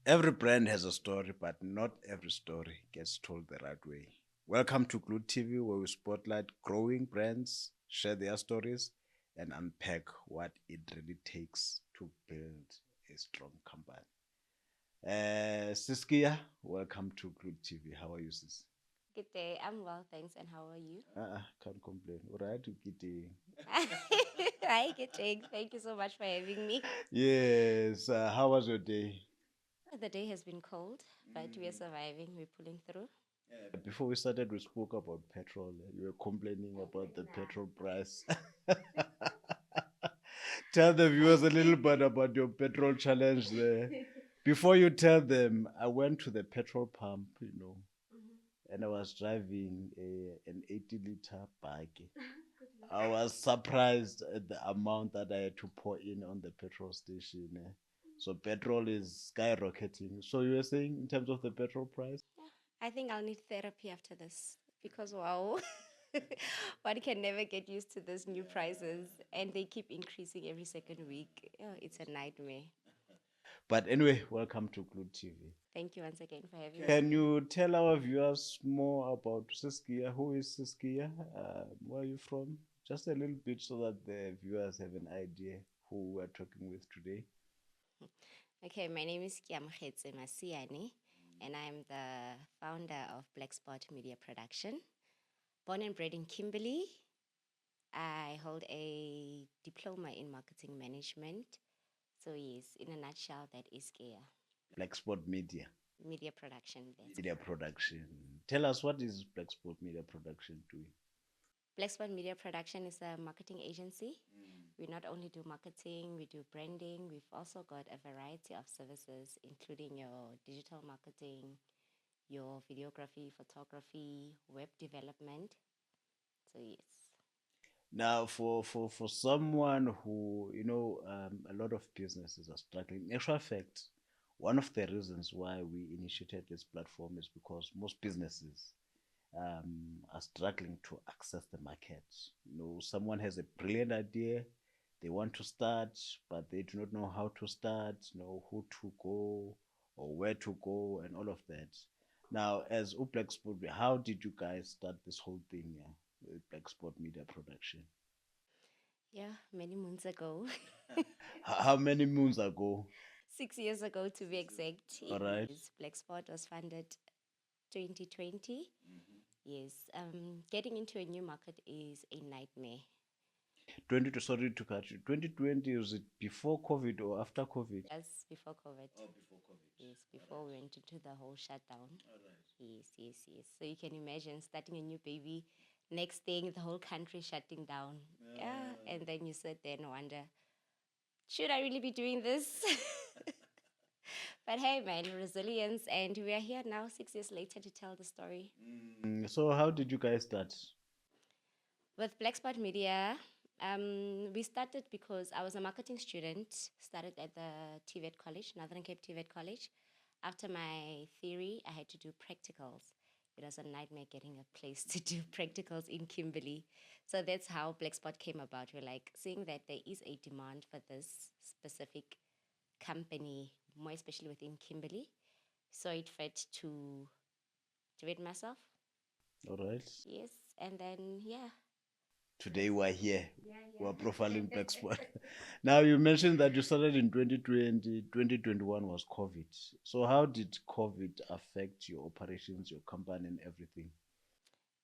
Every brand has a story, but not every story gets told the right way. Welcome to GluedTV, where we spotlight growing brands, share their stories, and unpack what it really takes to build a strong company. Siskia, welcome to GluedTV. How are you, Sis? Good day. I'm well, thanks. And how are you? Can't complain. All right, Ukiti. Hi, good day. Thank you so much for having me. Yes, how was your day? The day has been cold, but we are surviving. We're pulling through. Before we started, we spoke about petrol. You were complaining about the petrol price. Tell the viewers a little bit about your petrol challenge there. Before you tell them, I went to the petrol pump, and I was driving an 80-liter bike. I was surprised at the amount that I had to pour in on the petrol station. So petrol is skyrocketing. So you were saying in terms of the petrol price? Yeah, I think I'll need therapy after this because wow, one can never get used to these new prices, and they keep increasing every second week. Oh, it's a nightmare. But anyway, welcome to Glued TV. Thank you once again for having me. Can you tell our viewers more about Siskia? Who is Siskia? Where are you from? Just a little bit so that the viewers have an idea who we're talking with today. Okay, my name is Kiamkhetse Masiane, and I'm the founder of Blackspot Media Production. Born and bred in Kimberley, I hold a diploma in marketing management. So yes, in a nutshell, that is Kea. Blackspot Media. Media production. That's Media production. Tell us, what is Blackspot Media Production doing? Blackspot Media Production is a marketing agency. We not only do marketing, we do branding. We've also got a variety of services, including your digital marketing, your videography, photography, web development. So yes. Now, for someone who, a lot of businesses are struggling. In actual fact, one of the reasons why we initiated this platform is because most businesses are struggling to access the market. Someone has a brilliant idea, they want to start, but they do not know how to start, who to go or where to go, and all of that. Now, as Blackspot, how did you guys start this whole thing, with Blackspot Media Production? Yeah, many moons ago. How many moons ago? 6 years ago to be exact. All right. Yes, Blackspot was funded 2020. Yes, getting into a new market is a nightmare. Sorry to cut you. 2020, was it before COVID or after COVID? That's before COVID. Oh, before COVID. Yes, before we went into the whole shutdown. Yes, yes, yes. So you can imagine starting a new baby, next thing the whole country shutting down. Yeah, and then you sit there and wonder, should I really be doing this? But hey, man, resilience, and we are here now, 6 years later, to tell the story. So how did you guys start? With Blackspot Media, we started because I was a marketing student, started at the TVET College, Northern Cape TVET College. After my theory, I had to do practicals. It was a nightmare getting a place to do practicals in Kimberley. So that's how Blackspot came about. We're like seeing that there is a demand for this specific company, more especially within Kimberley. So it fit to do it myself. All right. Yes. And then, yeah. Today we're here. We're profiling Blackspot. Now you mentioned that you started in 2020. 2021 was COVID. So how did COVID affect your operations, your company, and everything?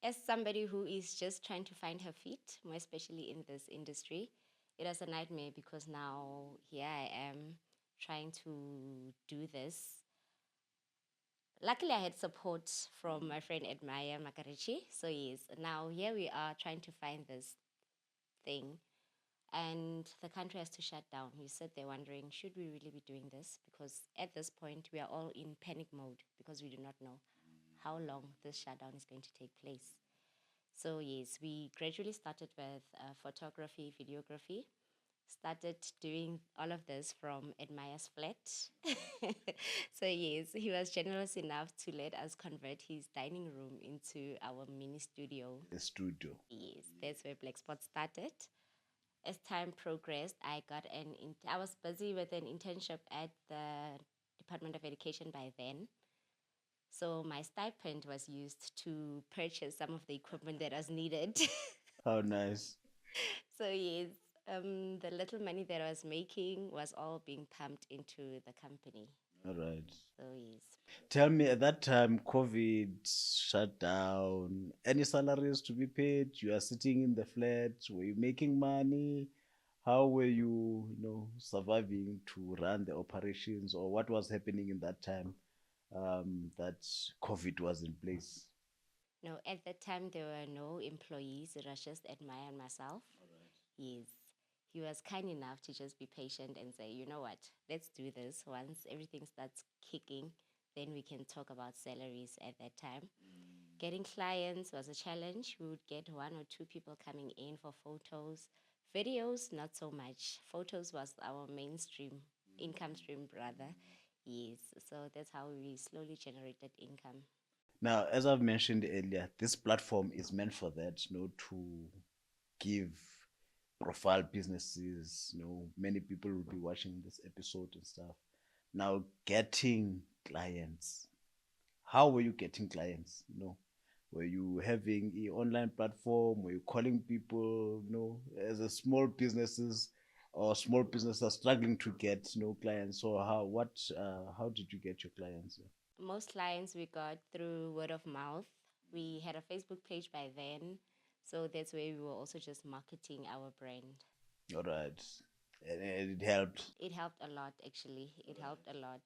As somebody who is just trying to find her feet, more especially in this industry, it was a nightmare because now here I am trying to do this. Luckily, I had support from my friend Edmaya Makarichi. So yes, now here we are trying to find this thing. And the country has to shut down. We sit there wondering, should we really be doing this? Because at this point, we are all in panic mode because we do not know how long this shutdown is going to take place. So yes, we gradually started with photography, videography, started doing all of this from Admire's flat. So yes, he was generous enough to let us convert his dining room into our mini studio. The studio. Yes, That's where Blackspot started. As time progressed, I was busy with an internship at the Department of Education by then. So my stipend was used to purchase some of the equipment that was needed. How nice. So yes, the little money that I was making was all being pumped into the company. All right. So yes. Tell me, at that time, COVID shut down. Any salaries to be paid? You are sitting in the flat. Were you making money? How were you, surviving to run the operations, or what was happening in that time that COVID was in place? No, at that time there were no employees. It was just Admire and myself. Yes. He was kind enough to just be patient and say, you know what, let's do this. Once everything starts kicking, then we can talk about salaries at that time. Getting clients was a challenge. We would get one or two people coming in for photos. Videos, not so much. Photos was our mainstream income stream, rather. Yes. So that's how we slowly generated income. Now, as I've mentioned earlier, this platform is meant for that, to give profile businesses, many people will be watching this episode and stuff. Now, getting clients. How were you getting clients? Were you having an online platform? Were you calling people, as a small businesses or small businesses are struggling to get, clients? So how did you get your clients? Most clients we got through word of mouth. We had a Facebook page by then. So that's where we were also just marketing our brand. All right. And it helped. It helped a lot, actually. It helped a lot.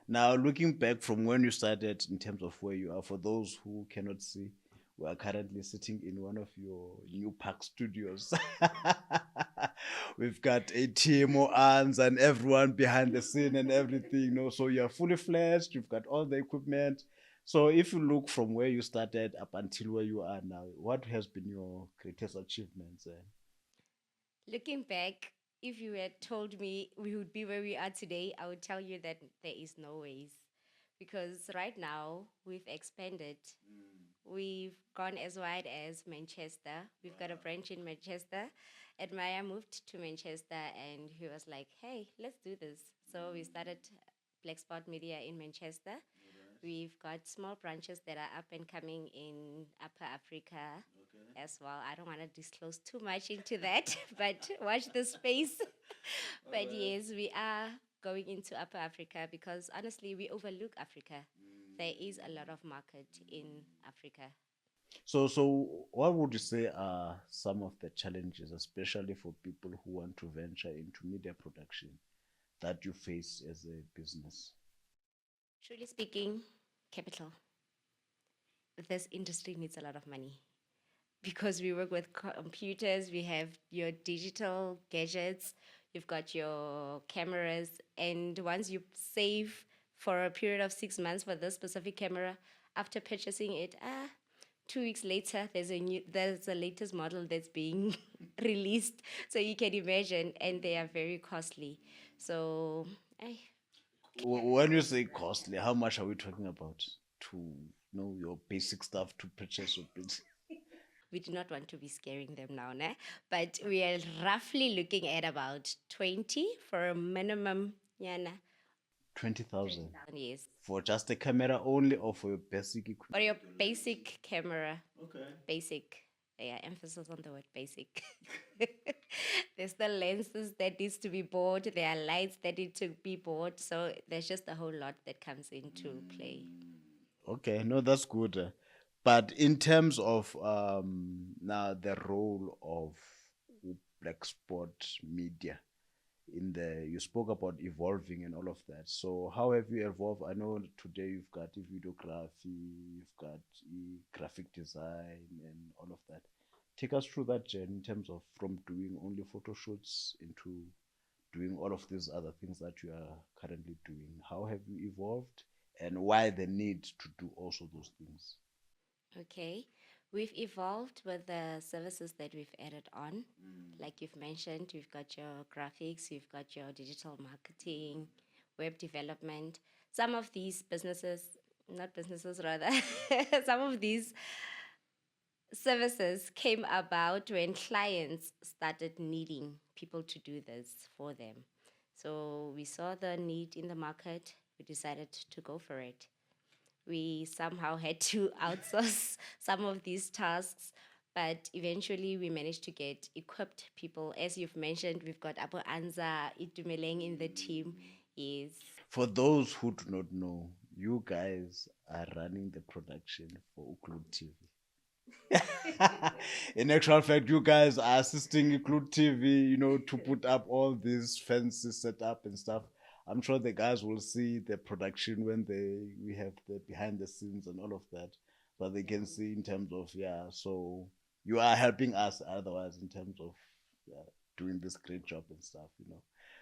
Now, looking back from when you started in terms of where you are, for those who cannot see, we are currently sitting in one of your new park studios. We've got a team of aunts and everyone behind the scene and everything, so you're fully fledged, you've got all the equipment. So, if you look from where you started up until where you are now, what has been your greatest achievements? Looking back, if you had told me we would be where we are today, I would tell you that there is no ways. Because right now, we've expanded. We've gone as wide as Manchester. We've got a branch in Manchester. Admire moved to Manchester and he was like, hey, let's do this. So we started Blackspot Media in Manchester. We've got small branches that are up and coming in Upper Africa as well. I don't want to disclose too much into that, but watch the space. But yes, we are going into Upper Africa because honestly, we overlook Africa. There is a lot of market in Africa. So what would you say are some of the challenges, especially for people who want to venture into media production, that you face as a business? Truly speaking, capital. This industry needs a lot of money because we work with computers, we have your digital gadgets, you've got your cameras, and once you save for a period of 6 months for this specific camera, after purchasing it, 2 weeks later, there's a latest model that's being released. So you can imagine, and they are very costly. So I When you say costly, how much are we talking about to know your basic stuff to purchase your business? we do not want to be scaring them now, né? But we are roughly looking at about 20 for a minimum, yana. 20,000 Yes. for just a camera only, or for your basic For equipment? your basic camera. Okay. Basic. Yeah, emphasis on the word basic. There's the lenses that needs to be bought. There are lights that need to be bought. So there's just a whole lot that comes into play. Okay, no, that's good. But in terms of now the role of Black Spot Media in you spoke about evolving and all of that. So how have you evolved? I know today you've got videography, you've got graphic design and all of that. Take us through that journey in terms of from doing only photo shoots into doing all of these other things that you are currently doing. How have you evolved, and why the need to do also those things? Okay. We've evolved with the services that we've added on. Like you've mentioned, we've got your graphics, you've got your digital marketing, web development. Some of these businesses, not businesses rather, some of these services came about when clients started needing people to do this for them. So we saw the need in the market, we decided to go for it. We somehow had to outsource some of these tasks, but eventually we managed to get equipped people. As you've mentioned, we've got Apo Anza Itumeleng in the team. Yes. For those who do not know, you guys are running the production for GluedTV. In actual fact, you guys are assisting GluedTV, to put up all these fences set up and stuff. I'm sure the guys will see the production when we have the behind the scenes and all of that, but they can see in terms of, yeah. So you are helping us otherwise in terms of, yeah, doing this great job and stuff.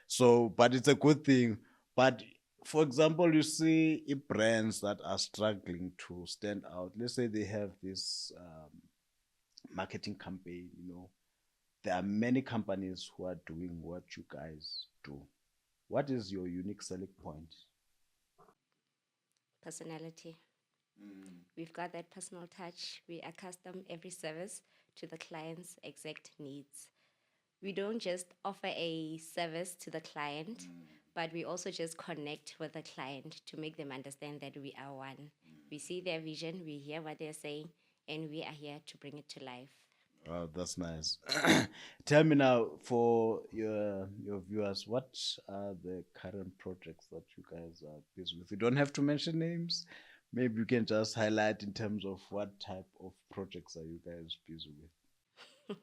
So, but it's a good thing. But for example, you see brands that are struggling to stand out. Let's say they have this marketing campaign. There are many companies who are doing what you guys do. What is your unique selling point? Personality. We've got that personal touch. We accustom every service to the client's exact needs. We don't just offer a service to the client, but we also just connect with the client to make them understand that we are one. We see their vision, we hear what they're saying, and we are here to bring it to life. Oh, that's nice. Tell me now, for your viewers, what are the current projects that you guys are busy with? You don't have to mention names. Maybe you can just highlight in terms of what type of projects are you guys busy with.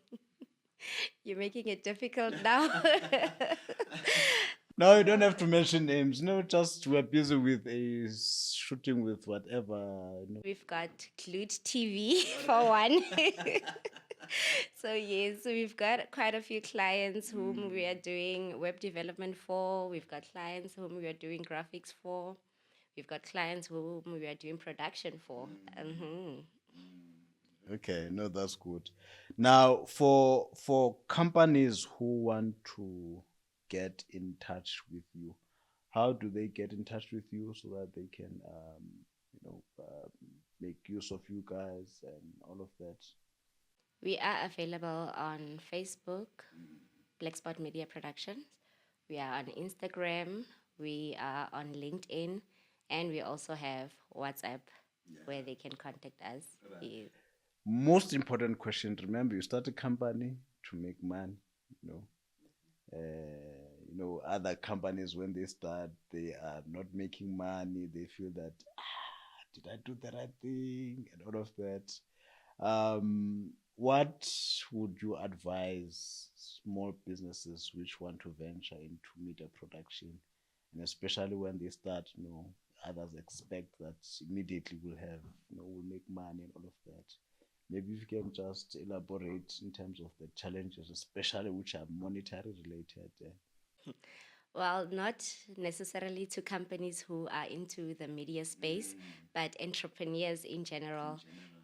You're making it difficult now. No, you don't have to mention names. No, just we're busy with a shooting with whatever. We've got GluedTV for one. So yes, so we've got quite a few clients whom we are doing web development for. We've got clients whom we are doing graphics for. We've got clients whom we are doing production for. Okay, no, that's good. Now, for companies who want to get in touch with you, how do they get in touch with you so that they can, make use of you guys and all of that? We are available on Facebook, Blackspot Media Productions. We are on Instagram. We are on LinkedIn. And we also have WhatsApp where they can contact us. Yes. Most important question. Remember, you start a company to make money. You know, other companies when they start, they are not making money. They feel that, did I do the right thing and all of that. What would you advise small businesses which want to venture into media production, and especially when they start, others expect that immediately we'll make money and all of that. Maybe if you can just elaborate in terms of the challenges, especially which are monetary related. Well, not necessarily to companies who are into the media space, but entrepreneurs in general.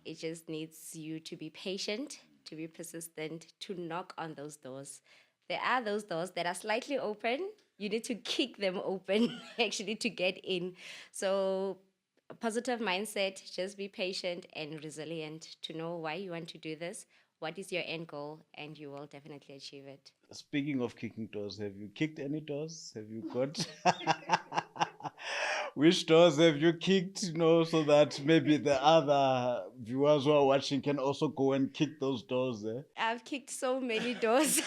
It just needs you to be patient, to be persistent, to knock on those doors. There are those doors that are slightly open. You need to kick them open actually to get in. So, a positive mindset, just be patient and resilient to know why you want to do this, what is your end goal, and you will definitely achieve it. Speaking of kicking doors, have you kicked any doors? Have you got which doors have you kicked? So that maybe the other viewers who are watching can also go and kick those doors. I've kicked so many doors,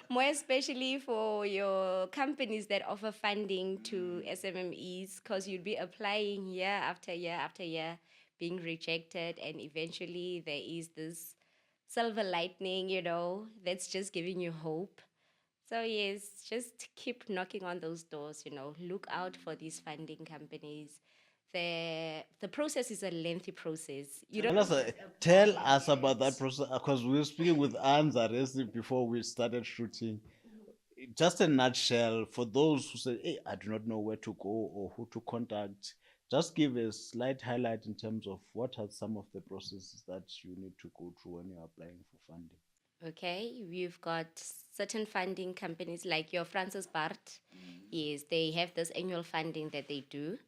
more especially for your companies that offer funding to SMMEs, because you'd be applying year after year after year, being rejected, and eventually there is this silver lightning, that's just giving you hope. So, yes, just keep knocking on those doors, look out for these funding companies. The process is a lengthy process. You don't Tell us, just tell apply and us about that get. process because we were speaking with Anza recently before we started shooting. Just a nutshell for those who say, "Hey, I do not know where to go or who to contact." Just give a slight highlight in terms of what are some of the processes that you need to go through when you're applying for funding. Okay, we've got certain funding companies like your Francis Bart. Yes, they have this annual funding that they do.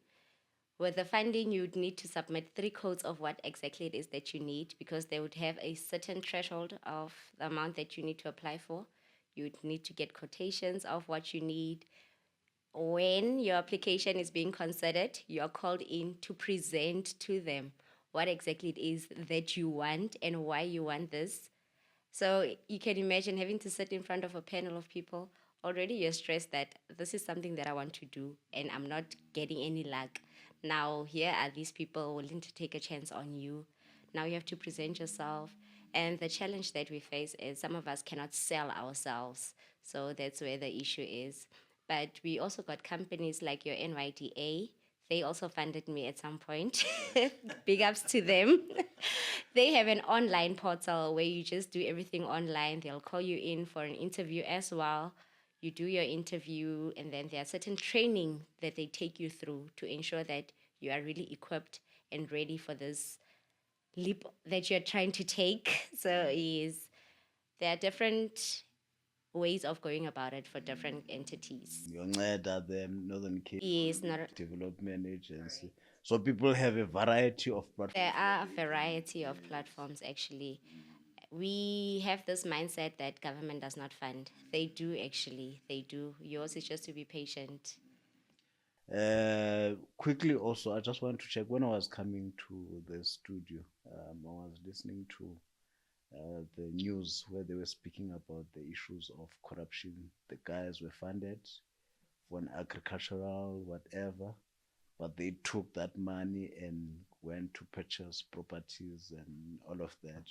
With the funding, you'd need to submit 3 codes of what exactly it is that you need, because they would have a certain threshold of the amount that you need to apply for. You'd need to get quotations of what you need. When your application is being considered, you are called in to present to them what exactly it is that you want and why you want this. So you can imagine having to sit in front of a panel of people. Already you're stressed that this is something that I want to do and I'm not getting any luck. Now, here are these people willing to take a chance on you. Now you have to present yourself. And the challenge that we face is some of us cannot sell ourselves. So that's where the issue is. But we also got companies like your NYDA. They also funded me at some point. Big ups to them. They have an online portal where you just do everything online. They'll call you in for an interview as well. You do your interview, and then there are certain training that they take you through to ensure that you are really equipped and ready for this leap that you're trying to take. So, yes, there are different ways of going about it for different entities. Yonceda them, Northern Cape Yes, not Development Agency. So people have a variety of there platforms. are a variety of platforms actually. We have this mindset that government does not fund. They do actually. They do. Yours is just to be patient. Quickly, also, I just want to check when I was coming to the studio, I was listening to the news where they were speaking about the issues of corruption. The guys were funded for an agricultural whatever, but they took that money and went to purchase properties and all of that.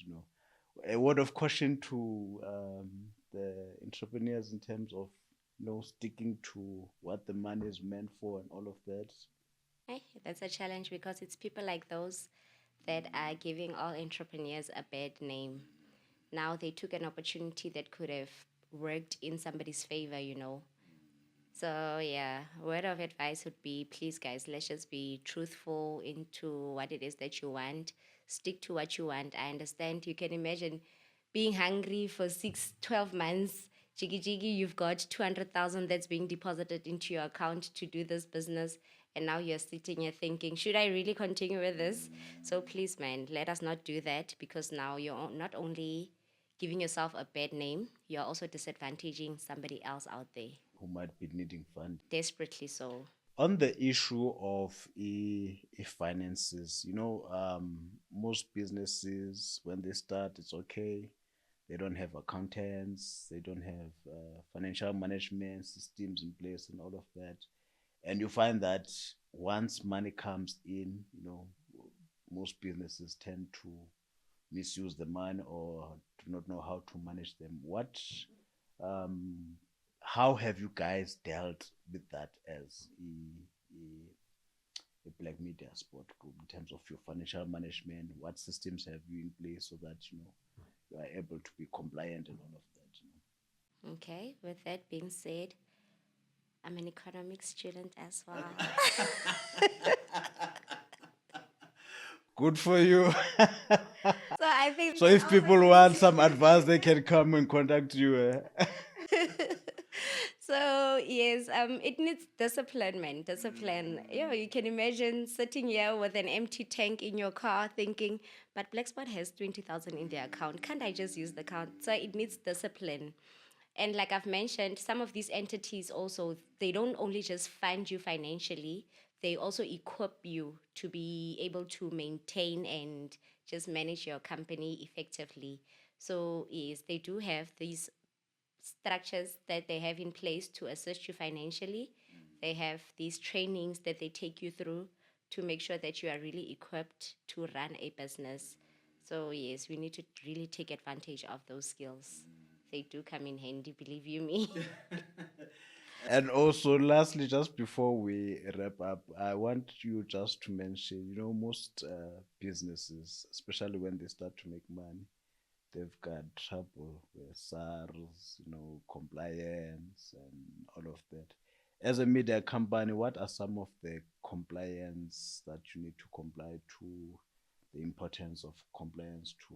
A word of caution to the entrepreneurs in terms of sticking to what the money is meant for and all of that. That's a challenge because it's people like those that are giving all entrepreneurs a bad name. Now they took an opportunity that could have worked in somebody's favor. So yeah, word of advice would be, please guys, let's just be truthful into what it is that you want. Stick to what you want. I understand you can imagine being hungry for 6, 12 months. Jiggy jiggy, you've got 200,000 that's being deposited into your account to do this business. And now you're sitting here thinking, should I really continue with this? So please, man, let us not do that, because now you're not only giving yourself a bad name, you're also disadvantaging somebody else out there. Who might be needing funding. Desperately so. On the issue of finances, most businesses, when they start, it's okay. They don't have accountants, they don't have financial management systems in place and all of that. And you find that once money comes in, most businesses tend to misuse the money or do not know how to manage them. Um, how have you guys dealt with that as a black media sport group in terms of your financial management? What systems have you in place so that you are able to be compliant and all of that? Okay, with that being said, I'm an economics student as well. Good for you. So I think So that if also people gives want you. some advice, they can come and contact you. So yes, it needs discipline, man. Discipline. Yeah, you can imagine sitting here with an empty tank in your car, thinking, "But Blackspot has 20,000 in their account. Can't I just use the account?" So it needs discipline. And like I've mentioned, some of these entities also, they don't only just fund you financially, they also equip you to be able to maintain and just manage your company effectively. So yes, they do have these structures that they have in place to assist you financially. They have these trainings that they take you through to make sure that you are really equipped to run a business. So yes, we need to really take advantage of those skills. They do come in handy, believe you me. And also, lastly, just before we wrap up, I want you just to mention, most businesses, especially when they start to make money, they've got trouble with SARS, compliance and all of that. As a media company, what are some of the compliance that you need to comply to, the importance of compliance to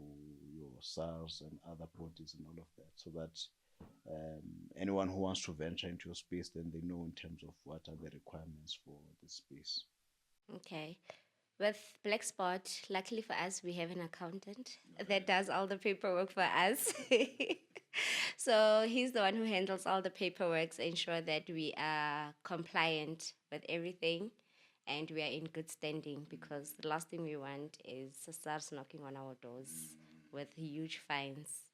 your SARS and other bodies and all of that, so that anyone who wants to venture into your space, then they know in terms of what are the requirements for the space. Okay. With Blackspot, luckily for us, we have an accountant that does all the paperwork for us. So he's the one who handles all the paperwork, ensure that we are compliant with everything and we are in good standing, because the last thing we want is SARS knocking on our doors with huge fines.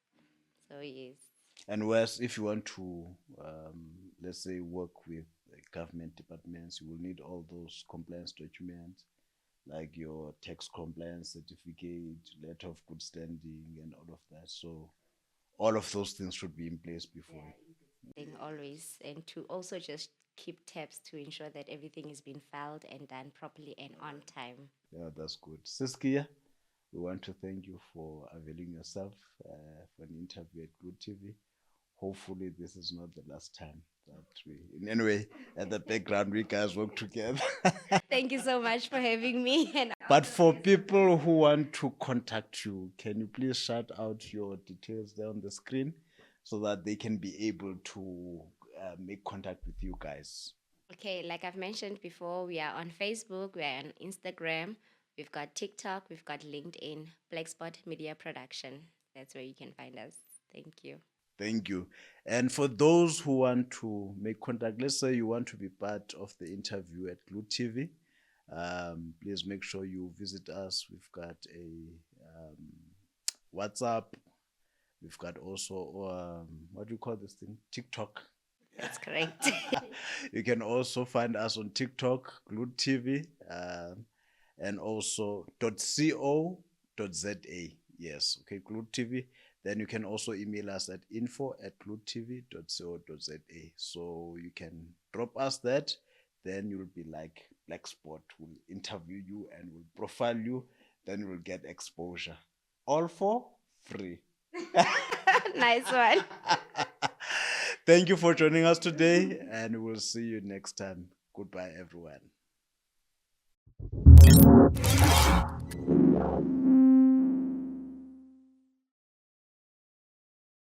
So yes. And whereas if you want to, let's say, work with government departments, you will need all those compliance documents, like your tax compliance certificate, letter of good standing, and all of that. So all of those things should be in place before. Thing always, and to also just keep tabs to ensure that everything is being filed and done properly and on time. Yeah, that's good. Siskia, we want to thank you for availing yourself for an interview at GluedTV. Hopefully, this is not the last time that we, in any way, at the background, we guys work together. Thank you so much for having me. And But for people who want to contact you, can you please shout out your details there on the screen so that they can be able to make contact with you guys? okay, like I've mentioned before, we are on Facebook, we are on Instagram, we've got TikTok, we've got LinkedIn, Blackspot Media Production. That's where you can find us. Thank you. Thank you. And for those who want to make contact, let's say you want to be part of the interview at GluedTV, please make sure you visit us. We've got a WhatsApp. We've got also, what do you call this thing? TikTok. That's correct. You can also find us on TikTok, GluedTV, and also .co.za. Yes, okay, GluedTV. Then you can also email us at info@gluedtv.co.za. So you can drop us that. Then you'll be like Blackspot will interview you and will profile you. Then you will get exposure. All for free. Nice one. Thank you for joining us today, and we'll see you next time. Goodbye, everyone.